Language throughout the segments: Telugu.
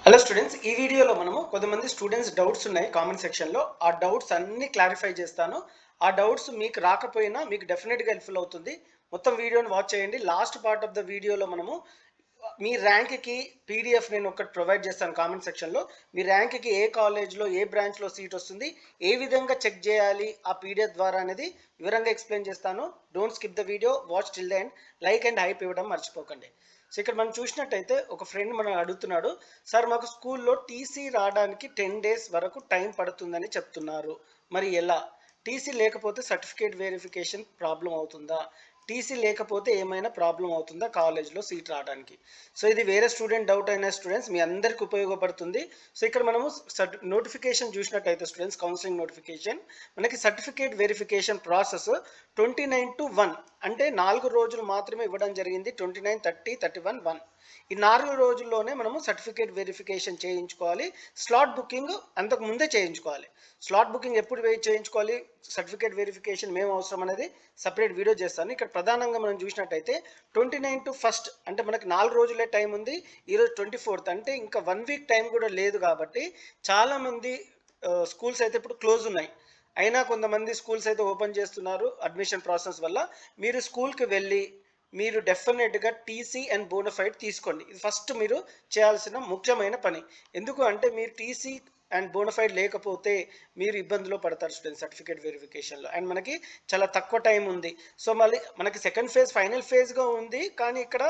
హలో స్టూడెంట్స్, ఈ వీడియోలో మనము కొంతమంది స్టూడెంట్స్ డౌట్స్ ఉన్నాయి కామెంట్ సెక్షన్లో. ఆ డౌట్స్ అన్ని క్లారిఫై చేస్తాను. ఆ డౌట్స్ మీకు రాకపోయినా మీకు డెఫినెట్గా హెల్ప్ఫుల్ అవుతుంది. మొత్తం వీడియోని వాచ్ చేయండి. లాస్ట్ పార్ట్ ఆఫ్ ద వీడియోలో మనము మీ ర్యాంక్కి పీడిఎఫ్ నేను ఒకటి ప్రొవైడ్ చేస్తాను కామెంట్ సెక్షన్లో. మీ ర్యాంక్కి ఏ కాలేజ్లో ఏ బ్రాంచ్లో సీట్ వస్తుంది, ఏ విధంగా చెక్ చేయాలి ఆ పీడిఎఫ్ ద్వారా అనేది వివరంగా ఎక్స్ప్లెయిన్ చేస్తాను. Don't skip the video, watch till the end. Like and hype ఇవ్వడం మర్చిపోకండి. సో ఇక్కడ మనం చూసినట్టయితే ఒక ఫ్రెండ్ మనం అడుగుతున్నాడు, సార్ మాకు స్కూల్లో టీసీ రావడానికి 10 days వరకు టైం పడుతుందని చెప్తున్నారు, మరి ఎలా? టీసీ లేకపోతే సర్టిఫికేట్ వెరిఫికేషన్ ప్రాబ్లం అవుతుందా? టీసీ లేకపోతే ఏమైనా ప్రాబ్లం అవుతుందా కాలేజ్లో సీట్ రావడానికి? సో ఇది వేరే స్టూడెంట్ డౌట్ అయిన స్టూడెంట్స్ మీ అందరికి ఉపయోగపడుతుంది. సో ఇక్కడ మనము నోటిఫికేషన్ చూసినట్టయితే స్టూడెంట్స్, కౌన్సిలింగ్ నోటిఫికేషన్ మనకి సర్టిఫికేట్ వెరిఫికేషన్ ప్రాసెస్ 29-1 అంటే 4 రోజులు మాత్రమే ఇవ్వడం జరిగింది. 29, 30, 31, 1 ఈ 4 రోజుల్లోనే మనము సర్టిఫికేట్ వెరిఫికేషన్ చేయించుకోవాలి. స్లాట్ బుకింగ్ అంతకు ముందే చేయించుకోవాలి. స్లాట్ బుకింగ్ ఎప్పుడు చేయించుకోవాలి, సర్టిఫికేట్ వెరిఫికేషన్ మేము అవసరం అనేది సపరేట్ వీడియో చేస్తాను. ఇక్కడ ప్రధానంగా మనం చూసినట్టయితే 29 to 1 అంటే మనకి 4 రోజులే టైం ఉంది. ఈరోజు 24th అంటే ఇంకా 1 week టైం కూడా లేదు. కాబట్టి చాలామంది స్కూల్స్ అయితే ఇప్పుడు క్లోజ్ ఉన్నాయి. అయినా కొంతమంది స్కూల్స్ అయితే ఓపెన్ చేస్తున్నారు అడ్మిషన్ ప్రాసెస్ వల్ల. మీరు స్కూల్కి వెళ్ళి మీరు డెఫినెట్గా టీసీ అండ్ బోనఫైడ్ తీసుకోండి. ఇది ఫస్ట్ మీరు చేయాల్సిన ముఖ్యమైన పని. ఎందుకు అంటే మీరు టీసీ అండ్ బోనఫైడ్ లేకపోతే మీరు ఇబ్బందిలో పడతారు స్టూడెంట్ సర్టిఫికేట్ వెరిఫికేషన్లో. అండ్ మనకి చాలా తక్కువ టైం ఉంది. సో మళ్ళీ మనకి సెకండ్ ఫేజ్ ఫైనల్ ఫేజ్గా ఉంది, కానీ ఇక్కడ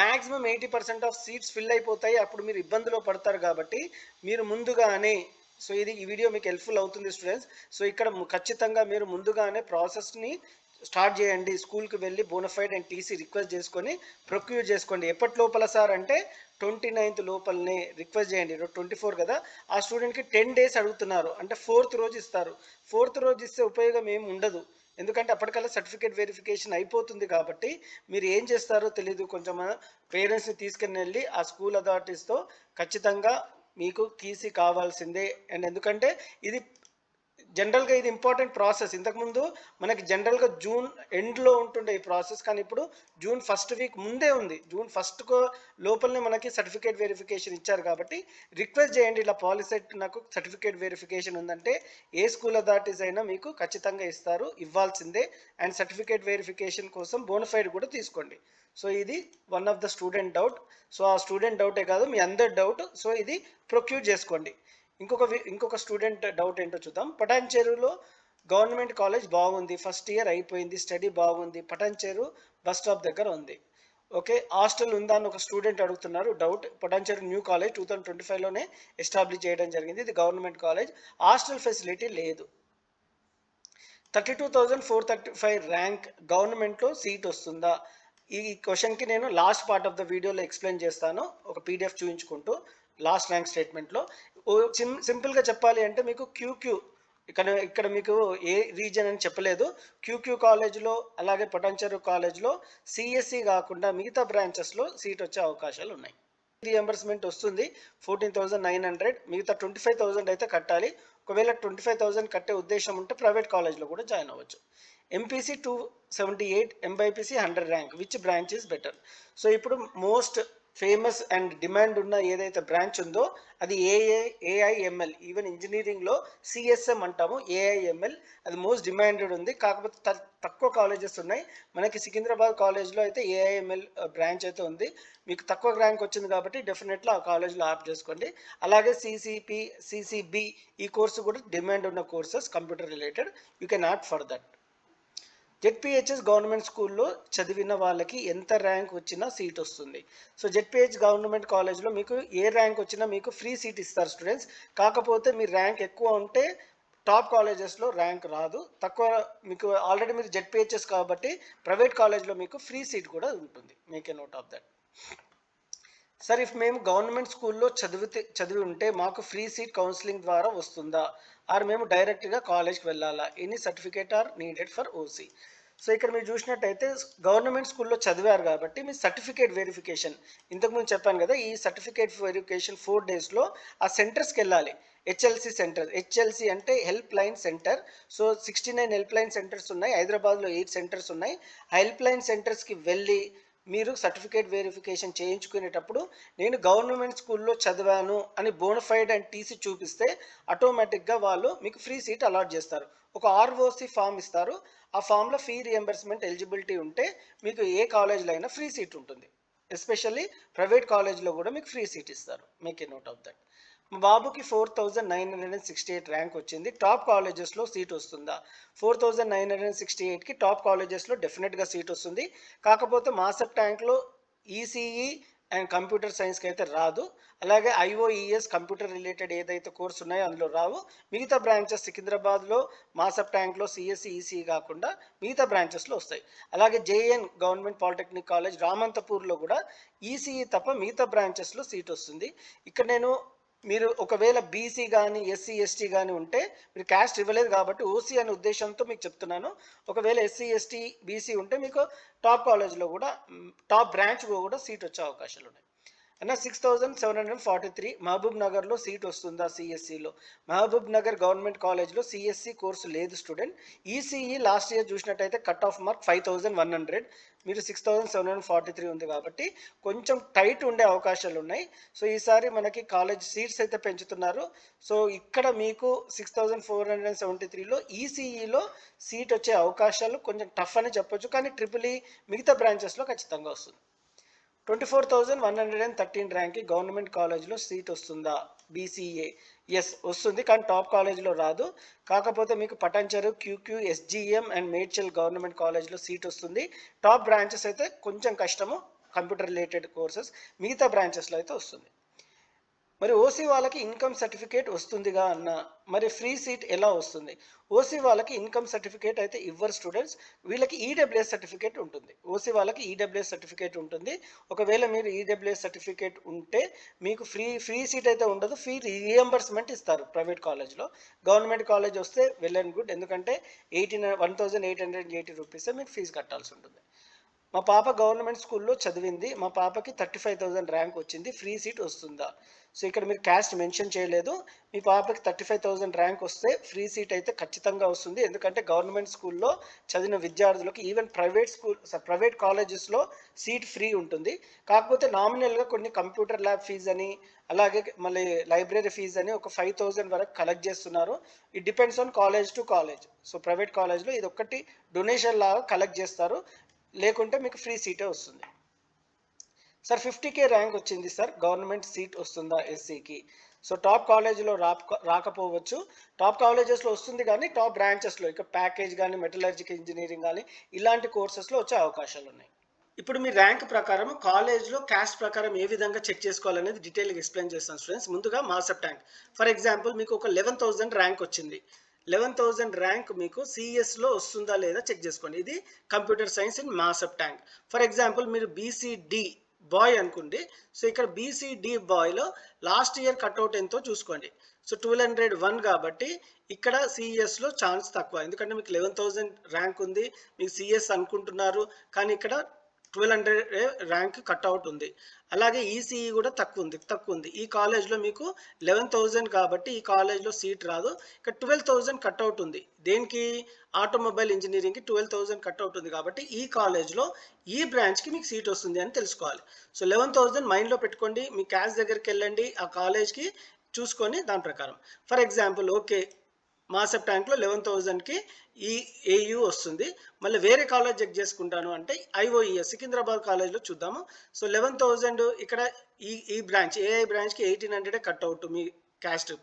మ్యాక్సిమం 80% ఆఫ్ సీట్స్ ఫిల్ అయిపోతాయి. అప్పుడు మీరు ఇబ్బందిలో పడతారు. కాబట్టి మీరు ముందుగానే, సో ఇది ఈ వీడియో మీకు హెల్ప్ఫుల్ అవుతుంది స్టూడెంట్స్. సో ఇక్కడ ఖచ్చితంగా మీరు ముందుగానే ప్రాసెస్ని స్టార్ట్ చేయండి. స్కూల్కి వెళ్ళి బోనఫైడ్ అండ్ టీసీ రిక్వెస్ట్ చేసుకొని ప్రొక్యూర్ చేసుకోండి. ఎప్పటి లోపల సార్ అంటే 29th లోపలనే రిక్వెస్ట్ చేయండి. 24 కదా, ఆ స్టూడెంట్కి 10 days అడుగుతున్నారు అంటే 4th రోజు ఇస్తారు. 4th రోజు ఇస్తే ఉపయోగం ఏమి ఉండదు, ఎందుకంటే అప్పటికల్లా సర్టిఫికేట్ వెరిఫికేషన్ అయిపోతుంది. కాబట్టి మీరు ఏం చేస్తారో తెలీదు. కొంచెం పేరెంట్స్ని తీసుకుని వెళ్ళి ఆ స్కూల్ అథారిటీస్తో ఖచ్చితంగా మీకు టీసీ కావాల్సిందే. అండ్ ఎందుకంటే ఇది జనరల్గా ఇది ఇంపార్టెంట్ ప్రాసెస్. ఇంతకుముందు మనకి జనరల్గా జూన్ ఎండ్లో ఉంటుండే ఈ ప్రాసెస్, కానీ ఇప్పుడు జూన్ 1st week ముందే ఉంది. జూన్ 1st లోపలనే మనకి సర్టిఫికేట్ వెరిఫికేషన్ ఇచ్చారు. కాబట్టి రిక్వెస్ట్ చేయండి, ఇలా పాలిసెట్ నాకు సర్టిఫికేట్ వెరిఫికేషన్ ఉందంటే ఏ స్కూల్ అథారిటీస్ అయినా మీకు ఖచ్చితంగా ఇస్తారు, ఇవ్వాల్సిందే. అండ్ సర్టిఫికేట్ వెరిఫికేషన్ కోసం బోనఫైడ్ కూడా తీసుకోండి. సో ఇది one of the student doubt. So ఆ స్టూడెంట్ డౌటే కాదు, మీ అందరి డౌట్. సో ఇది ప్రొక్యూర్ చేసుకోండి. ఇంకొక స్టూడెంట్ డౌట్ ఏంటో చూద్దాం. పటాన్చెరులో గవర్నమెంట్ కాలేజ్ బాగుంది, ఫస్ట్ ఇయర్ అయిపోయింది, స్టడీ బాగుంది, పటాన్చెరు బస్ స్టాప్ దగ్గర ఉంది. ఓకే, హాస్టల్ ఉందా అని ఒక స్టూడెంట్ అడుగుతున్నారు డౌట్. పటాన్చెరు న్యూ కాలేజ్ 2025లోనే ఎస్టాబ్లిష్ చేయడం జరిగింది. ఇది గవర్నమెంట్ కాలేజ్, హాస్టల్ ఫెసిలిటీ లేదు. 32,435 ర్యాంక్, గవర్నమెంట్లో సీట్ వస్తుందా? ఈ క్వశ్చన్కి నేను లాస్ట్ పార్ట్ ఆఫ్ ద వీడియోలో ఎక్స్ప్లెయిన్ చేస్తాను, ఒక పీడిఎఫ్ చూపించుకుంటూ. లాస్ట్ ర్యాంక్ స్టేట్మెంట్లో సింపుల్గా చెప్పాలి అంటే మీకు క్యూక్యూ ఇక్కడ మీకు ఏ రీజన్ అని చెప్పలేదు. క్యూక్యూ కాలేజ్లో అలాగే పటాన్చెరు కాలేజ్లో సిఎస్సి కాకుండా మిగతా బ్రాంచెస్లో సీట్ వచ్చే అవకాశాలు ఉన్నాయి. రీఎంబర్స్మెంట్ వస్తుంది 14,900, మిగతా 25,000 అయితే కట్టాలి. ఒకవేళ 25,000 కట్టే ఉద్దేశం ఉంటే ప్రైవేట్ కాలేజ్లో కూడా జాయిన్ అవ్వచ్చు. MPC 278, MBiPC 100 rank, which branch is better? So ఇప్పుడు మోస్ట్ ఫేమస్ అండ్ డిమాండ్ ఉన్న ఏదైతే బ్రాంచ్ ఉందో అది ఏఐఎంఎల్. ఈవెన్ ఇంజనీరింగ్లో సిఎస్ఎం అంటాము, ఏఐఎంఎల్ అది మోస్ట్ డిమాండెడ్ ఉంది. కాకపోతే తక్కువ కాలేజెస్ ఉన్నాయి. మనకి సికింద్రాబాద్ కాలేజ్లో అయితే ఏఐఎంఎల్ బ్రాంచ్ అయితే ఉంది. మీకు తక్కువ ర్యాంక్ వచ్చింది కాబట్టి డెఫినెట్గా ఆ కాలేజ్లో ఆప్ చేసుకోండి. అలాగే సిసిబి ఈ కోర్సు కూడా డిమాండ్ ఉన్న courses, computer related. You can opt for that. ZPHS government స్కూల్లో చదివిన వాళ్ళకి ఎంత ర్యాంక్ వచ్చినా సీట్ వస్తుంది. సో జెడ్పిహెచ్ గవర్నమెంట్ కాలేజ్లో మీకు ఏ ర్యాంక్ వచ్చినా మీకు ఫ్రీ సీట్ ఇస్తారు స్టూడెంట్స్. కాకపోతే మీ ర్యాంక్ ఎక్కువ ఉంటే టాప్ కాలేజెస్లో ర్యాంక్ రాదు, తక్కువ మీకు ఆల్రెడీ మీరు జెడ్పిహెచ్ఎస్ కాబట్టి ప్రైవేట్ కాలేజ్లో మీకు ఫ్రీ సీట్ కూడా ఉంటుంది. Make a note of that. Sir if మేము గవర్నమెంట్ స్కూల్లో చదివి ఉంటే మాకు ఫ్రీ సీట్ కౌన్సిలింగ్ ద్వారా వస్తుందా, ఆర్ మేము డైరెక్ట్గా కాలేజ్కి వెళ్ళాలా? Any certificate or needed for OC? So ఇక్కడ మీరు చూసినట్టయితే గవర్నమెంట్ స్కూల్లో చదివారు కాబట్టి మీ సర్టిఫికేట్ వెరిఫికేషన్, ఇంతకుముందు చెప్పాను కదా, ఈ సర్టిఫికేట్ వెరిఫికేషన్ 4 daysలో ఆ సెంటర్స్కి వెళ్ళాలి. హెచ్ఎల్సి సెంటర్, హెచ్ఎల్సి అంటే help line centre. So 69 help line centres ఉన్నాయి. హైదరాబాద్లో 8 సెంటర్స్ ఉన్నాయి. ఆ హెల్ప్ లైన్ సెంటర్స్కి వెళ్ళి మీరు సర్టిఫికేట్ వెరిఫికేషన్ చేయించుకునేటప్పుడు నేను గవర్నమెంట్ స్కూల్లో చదివాను అని బోనఫైడ్ అండ్ టీసీ చూపిస్తే ఆటోమేటిక్గా వాళ్ళు మీకు ఫ్రీ సీట్ అలాట్ చేస్తారు. ఒక ఆర్ఓసి ఫామ్ ఇస్తారు. ఆ ఫామ్లో ఫీ రియంబర్స్మెంట్ ఎలిజిబిలిటీ ఉంటే మీకు ఏ కాలేజ్లో అయినా ఫ్రీ సీట్ ఉంటుంది. ఎస్పెషల్లీ ప్రైవేట్ కాలేజ్లో కూడా మీకు ఫ్రీ సీట్ ఇస్తారు. Make a note of that. మా బాబుకి 4968 ర్యాంక్ వచ్చింది. టాప్ కాలేజెస్లో సీట్ వస్తుందా? 4968కి టాప్ కాలేజెస్లో డెఫినెట్గా సీట్ వస్తుంది. కాకపోతే మాసప్ ట్యాంక్లో ఈసీఈ అండ్ కంప్యూటర్ సైన్స్కి అయితే రాదు. అలాగే ఐఓఈఎస్ కంప్యూటర్ రిలేటెడ్ ఏదైతే కోర్స్ ఉన్నాయో అందులో రావు. మిగతా బ్రాంచెస్ సికింద్రాబాద్లో మాసప్ ట్యాంక్లో సిఎస్సి ఈసీఈ కాకుండా మిగతా బ్రాంచెస్లో వస్తాయి. అలాగే జేఎన్ గవర్నమెంట్ పాలిటెక్నిక్ కాలేజ్ రామంతపూర్లో కూడా ఈసీఈ తప్ప మిగతా బ్రాంచెస్లో సీట్ వస్తుంది. ఇక్కడ నేను మీరు ఒకవేళ బీసీ కానీ ఎస్సీ ఎస్టీ కానీ ఉంటే మీరు క్యాస్ట్ ఇవ్వలేదు కాబట్టి ఓసీ అనే ఉద్దేశంతో మీకు చెప్తున్నాను. ఒకవేళ ఎస్సీ ఎస్టీ బీసీ ఉంటే మీకు టాప్ కాలేజ్లో కూడా టాప్ బ్రాంచ్లో కూడా సీట్ వచ్చే అవకాశాలు ఉన్నాయి. అన్న 6743 మహబూబ్ నగర్లో సీట్ వస్తుందా సిఎస్సిలో? మహబూబ్ నగర్ గవర్నమెంట్ కాలేజ్లో సిఎస్సి కోర్సు లేదు స్టూడెంట్. ఈసీఈ లాస్ట్ ఇయర్ చూసినట్టయితే కట్ ఆఫ్ మార్క్ 5100. మీరు 6743 ఉంది కాబట్టి కొంచెం టైట్ ఉండే అవకాశాలు ఉన్నాయి. సో ఈసారి మనకి కాలేజ్ సీట్స్ అయితే పెంచుతున్నారు. సో ఇక్కడ మీకు 6473లో ఈసీఈలో సీట్ వచ్చే అవకాశాలు కొంచెం టఫ్ అని చెప్పొచ్చు. కానీ ట్రిపుల్ ఈ మిగతా బ్రాంచెస్లో ఖచ్చితంగా వస్తుంది. 24,113 ర్యాంక్కి గవర్నమెంట్ కాలేజ్లో సీట్ వస్తుందా? బీసీఏ ఎస్ వస్తుంది, కానీ టాప్ కాలేజ్లో రాదు. కాకపోతే మీకు Patancheru, QQ, SGM and Medchal government కాలేజ్లో సీట్ వస్తుంది. టాప్ బ్రాంచెస్ అయితే కొంచెం కష్టము, కంప్యూటర్ రిలేటెడ్ కోర్సెస్. మిగతా బ్రాంచెస్లో అయితే వస్తుంది. మరి ఓసీ వాళ్ళకి ఇన్కమ్ సర్టిఫికేట్ వస్తుందిగా అన్న, మరి ఫ్రీ సీట్ ఎలా వస్తుంది? ఓసీ వాళ్ళకి ఇన్కమ్ సర్టిఫికేట్ అయితే ఇవ్వరు స్టూడెంట్స్. వీళ్ళకి ఈడబ్ల్యూఎస్ సర్టిఫికేట్ ఉంటుంది. ఓసీ వాళ్ళకి ఈడబ్ల్యూఎస్ సర్టిఫికేట్ ఉంటుంది. ఒకవేళ మీరు ఈడబ్ల్యూఎస్ సర్టిఫికేట్ ఉంటే మీకు ఫ్రీ సీట్ అయితే ఉండదు, ఫీ రియంబర్స్మెంట్ ఇస్తారు ప్రైవేట్ కాలేజ్లో. గవర్నమెంట్ కాలేజ్ వస్తే వెల్ అండ్ గుడ్, ఎందుకంటే 1880 రూపీసే మీరు ఫీజు కట్టాల్సి ఉంటుంది. మా పాప గవర్నమెంట్ స్కూల్లో చదివింది, మా పాపకి 35,000 ర్యాంక్ వచ్చింది, ఫ్రీ సీట్ వస్తుందా? సో ఇక్కడ మీరు క్యాస్ట్ మెన్షన్ చేయలేదు. మీ పాపకి 35,000 ర్యాంక్ వస్తే ఫ్రీ సీట్ అయితే ఖచ్చితంగా వస్తుంది. ఎందుకంటే గవర్నమెంట్ స్కూల్లో చదివిన విద్యార్థులకు ఈవెన్ ప్రైవేట్ కాలేజెస్లో సీట్ ఫ్రీ ఉంటుంది. కాకపోతే నామినల్గా కొన్ని కంప్యూటర్ ల్యాబ్ ఫీజు అని, అలాగే మళ్ళీ లైబ్రరీ ఫీజు అని ఒక 5,000 వరకు కలెక్ట్ చేస్తున్నారు. It depends on college to college. So private కాలేజ్లో ఇది ఒక్కటి డొనేషన్ లాగా కలెక్ట్ చేస్తారు, లేకుంటే మీకు ఫ్రీ సీటే వస్తుంది. సార్ 50K ర్యాంక్ వచ్చింది సార్, గవర్నమెంట్ సీట్ వస్తుందా ఎస్సీకి? సో టాప్ కాలేజీలో రాకపోవచ్చు, టాప్ కాలేజెస్లో వస్తుంది, కానీ టాప్ బ్రాంచెస్లో ఇక ప్యాకేజ్ కానీ మెటలర్జికల్ ఇంజనీరింగ్ కానీ ఇలాంటి కోర్సెస్లో వచ్చే అవకాశాలు ఉన్నాయి. ఇప్పుడు మీ ర్యాంక్ ప్రకారం కాలేజ్లో క్యాస్ట్ ప్రకారం ఏ విధంగా చెక్ చేసుకోవాలనేది డీటెయిల్గా ఎక్స్ప్లెయిన్ చేస్తాను స్టూడెంట్స్. ముందుగా మాసప్ ట్యాంక్. ఫర్ ఎగ్జాంపుల్ మీకు ఒక 11,000 ర్యాంక్ వచ్చింది. 11,000 ర్యాంక్ మీకు సిఎస్లో వస్తుందా లేదా చెక్ చేసుకోండి. ఇది computer science in మాసప్ tank. For example మీరు బీసీడి బాయ్ అనుకోండి. సో ఇక్కడ బీసీడి బాయ్లో లాస్ట్ ఇయర్ కట్అవుట్ ఎంతో చూసుకోండి. సో 1201 కాబట్టి ఇక్కడ సిఎస్లో ఛాన్స్ తక్కువ, ఎందుకంటే మీకు 11,000 ర్యాంక్ ఉంది, మీకు సిఎస్ అనుకుంటున్నారు, కానీ ఇక్కడ 1200 ర్యాంక్ కట్అవుట్ ఉంది. అలాగే ఈసీఈ కూడా తక్కువ ఉంది. ఈ కాలేజ్లో మీకు 11,000 కాబట్టి ఈ కాలేజ్లో సీట్ రాదు. ఇక్కడ 12,000 కట్అవుట్ ఉంది. దేనికి? ఆటోమొబైల్ ఇంజనీరింగ్కి 12,000 కట్అవుట్ ఉంది కాబట్టి ఈ కాలేజ్లో ఈ బ్రాంచ్కి మీకు సీట్ వస్తుంది అని తెలుసుకోవాలి. సో 11,000 మైండ్లో పెట్టుకోండి. మీ క్యాష్ దగ్గరికి వెళ్ళండి, ఆ కాలేజ్కి చూసుకొని దాని ప్రకారం. ఫర్ ఎగ్జాంపుల్ ఓకే, మాసప్ ట్యాంక్లో 11,000కి ఈ ఏయూ వస్తుంది. మళ్ళీ వేరే కాలేజ్ చెక్ చేసుకుంటాను అంటే ఐఓఈఎస్ సికింద్రాబాద్ కాలేజ్లో చూద్దాము. సో 11,000 ఇక్కడ ఈ బ్రాంచ్ ఏఐ బ్రాంచ్కి 1,800 కట్అవుట్ మీ క్యాస్ట్,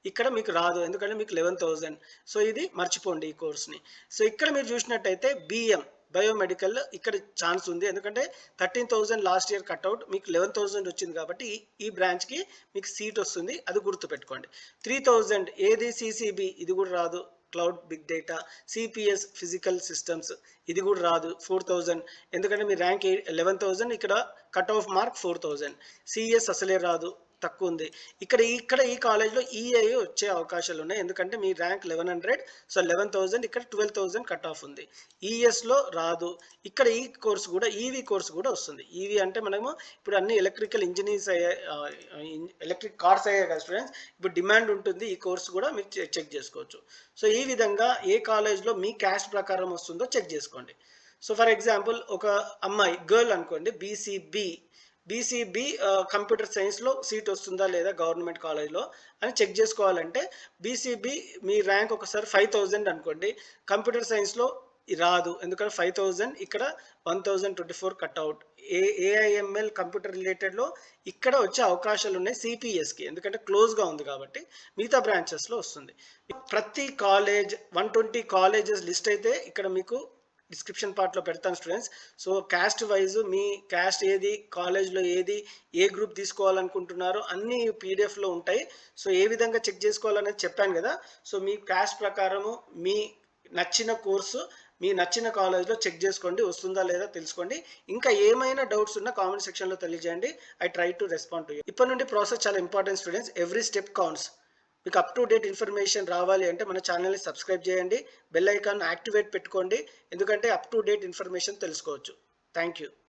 ఇక్కడ మీకు రాదు ఎందుకంటే మీకు 11,000. సో ఇది మర్చిపోండి ఈ కోర్స్ని. సో ఇక్కడ మీరు చూసినట్టయితే బిఎం బయోమెడికల్ ఇక్కడ ఛాన్స్ ఉంది, ఎందుకంటే 13,000 లాస్ట్ ఇయర్ కట్అవుట్, మీకు 11,000 వచ్చింది కాబట్టి ఈ బ్రాంచ్కి మీకు సీట్ వస్తుంది, అది గుర్తుపెట్టుకోండి. 3,000 ఏది? సిసిబి, ఇది కూడా రాదు. Cloud big data, CPS physical systems, ఇది కూడా రాదు. 4,000 ఎందుకంటే మీ ర్యాంక్ 11,000, ఇక్కడ కట్ ఆఫ్ మార్క్ 4,000. సిఎస్ అసలే రాదు, తక్కువ ఉంది. ఇక్కడ ఈ కాలేజ్లో ఈఐ వచ్చే అవకాశాలు ఉన్నాయి, ఎందుకంటే మీ ర్యాంక్ 1100, సో 11,000, ఇక్కడ 12,000 కట్ ఆఫ్ ఉంది. ఈఎస్లో రాదు. ఇక్కడ ఈ కోర్స్ కూడా ఈవీ కోర్స్ కూడా వస్తుంది. ఈవీ అంటే మనము ఇప్పుడు అన్ని ఎలక్ట్రికల్ ఇంజనీర్స్ ఎలక్ట్రిక్ కార్స్ అయ్యాయి కదా స్టూడెంట్స్, ఇప్పుడు డిమాండ్ ఉంటుంది, ఈ కోర్స్ కూడా మీరు చెక్ చేసుకోవచ్చు. సో ఈ విధంగా ఏ కాలేజ్లో మీ క్యాస్ట్ ప్రకారం వస్తుందో చెక్ చేసుకోండి. సో ఫర్ ఎగ్జాంపుల్ ఒక అమ్మాయి గర్ల్ అనుకోండి, బీసీబీ కంప్యూటర్ సైన్స్లో సీట్ వస్తుందా లేదా గవర్నమెంట్ కాలేజ్లో అని చెక్ చేసుకోవాలంటే బీసీబీ మీ ర్యాంక్ ఒకసారి 5000 అనుకోండి, కంప్యూటర్ సైన్స్లో రాదు, ఎందుకంటే 5000 ఇక్కడ 1024 కట్అవుట్. ఏఐఎంఎల్ కంప్యూటర్ రిలేటెడ్లో ఇక్కడ వచ్చే అవకాశాలు ఉన్నాయి సిపిఎస్కి, ఎందుకంటే క్లోజ్గా ఉంది కాబట్టి మిగతా బ్రాంచెస్లో వస్తుంది. ప్రతి కాలేజ్ 120 కాలేజెస్ లిస్ట్ అయితే ఇక్కడ మీకు డిస్క్రిప్షన్ పార్ట్లో పెడతాను స్టూడెంట్స్. సో క్యాస్ట్ వైజ్ మీ క్యాస్ట్ ఏది, కాలేజ్లో ఏది, ఏ గ్రూప్ తీసుకోవాలనుకుంటున్నారో అన్నీ పీడిఎఫ్లో ఉంటాయి. సో ఏ విధంగా చెక్ చేసుకోవాలనేది చెప్పాను కదా. సో మీ క్యాస్ట్ ప్రకారము మీ నచ్చిన కోర్సు మీ నచ్చిన కాలేజ్లో చెక్ చేసుకోండి, వస్తుందా లేదా తెలుసుకోండి. ఇంకా ఏమైనా డౌట్స్ ఉన్నా కామెంట్ సెక్షన్లో తెలియజేయండి. I try to respond to you. ఇప్పటి నుండి ప్రాసెస్ చాలా important students, every step counts. మీకు అప్ టు డేట్ ఇన్ఫర్మేషన్ రావాలి అంటే మన ఛానల్ని సబ్స్క్రైబ్ చేయండి, బెల్ ఐకాన్ యాక్టివేట్ పెట్టుకోండి, ఎందుకంటే అప్ టు డేట్ ఇన్ఫర్మేషన్ తెలుసుకోవచ్చు. Thank you.